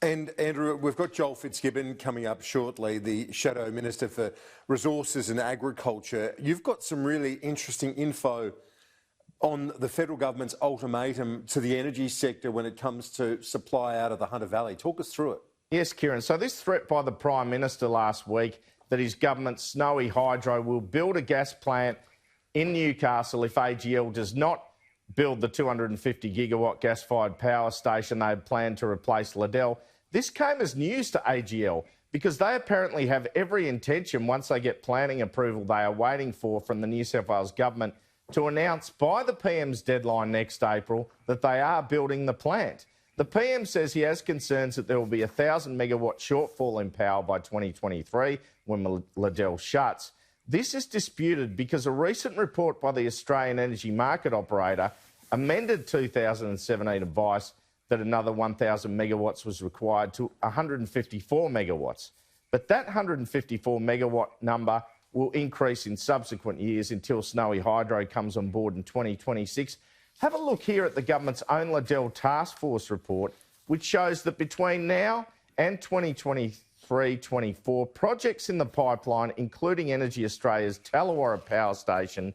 And Andrew, we've got Joel Fitzgibbon coming up shortly, the Shadow Minister for Resources and Agriculture. You've got some really interesting info on the federal government's ultimatum to the energy sector when it comes to supply out of the Hunter Valley. Talk us through it. Yes, Kieran. So this threat by the Prime Minister last week that his government's Snowy Hydro will build a gas plant in Newcastle if AGL does not build the 250 gigawatt gas-fired power station they had planned to replace Liddell. This came as news to AGL because they apparently have every intention, once they get planning approval they are waiting for from the New South Wales government, to announce by the PM's deadline next April that they are building the plant. The PM says he has concerns that there will be a 1,000 megawatt shortfall in power by 2023 when Liddell shuts. This is disputed because a recent report by the Australian Energy Market Operator amended 2017 advice that another 1,000 megawatts was required to 154 megawatts. But that 154 megawatt number will increase in subsequent years until Snowy Hydro comes on board in 2026. Have a look here at the government's own Liddell Task Force report, which shows that between now and 2023-24, projects in the pipeline, including Energy Australia's Tallawarra Power Station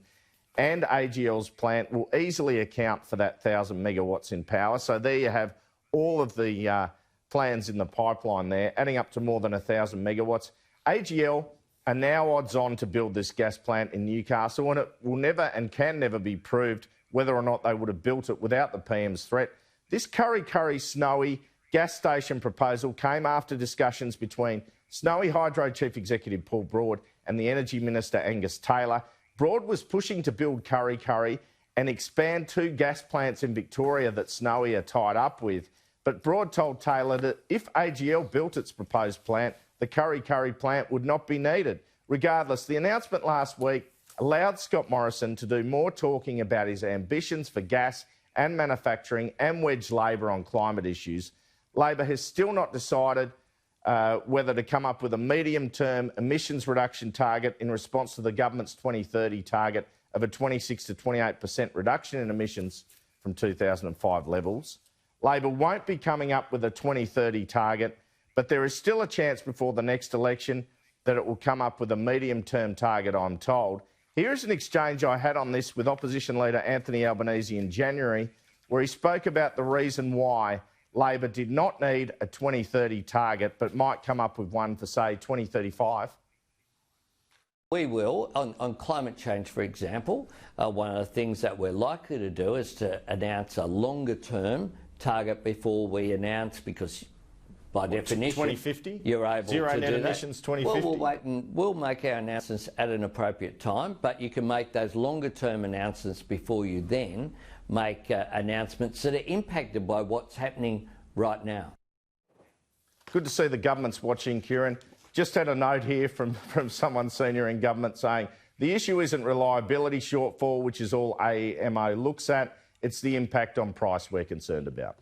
and AGL's plant, will easily account for that 1,000 megawatts in power. So there you have all of the plans in the pipeline there, adding up to more than 1,000 megawatts. AGL are now odds on to build this gas plant in Newcastle, and it will never and can never be proved whether or not they would have built it without the PM's threat. This Curry Snowy gas station proposal came after discussions between Snowy Hydro Chief Executive Paul Broad and the Energy Minister Angus Taylor. Broad was pushing to build Curry and expand 2 gas plants in Victoria that Snowy are tied up with. But Broad told Taylor that if AGL built its proposed plant, the Curry plant would not be needed. Regardless, the announcement last week allowed Scott Morrison to do more talking about his ambitions for gas and manufacturing and wedge Labor on climate issues. Labor has still not decided whether to come up with a medium-term emissions reduction target in response to the government's 2030 target of a 26 to 28% reduction in emissions from 2005 levels. Labor won't be coming up with a 2030 target, but there is still a chance before the next election that it will come up with a medium-term target, I'm told. Here's an exchange I had on this with opposition leader Anthony Albanese in January, where he spoke about the reason why Labor did not need a 2030 target, but might come up with one for, say, 2035. We will. On climate change, for example, one of the things that we're likely to do is to announce a longer-term target before we announce, because by definition, 2050? You're able Zero to net do emissions, that. 2050? Well, we'll wait and we'll make our announcements at an appropriate time, but you can make those longer-term announcements before you then make announcements that are impacted by what's happening right now. Good to see the government's watching, Kieran. Just had a note here from someone senior in government saying the issue isn't reliability shortfall, which is all AEMO looks at. It's the impact on price we're concerned about.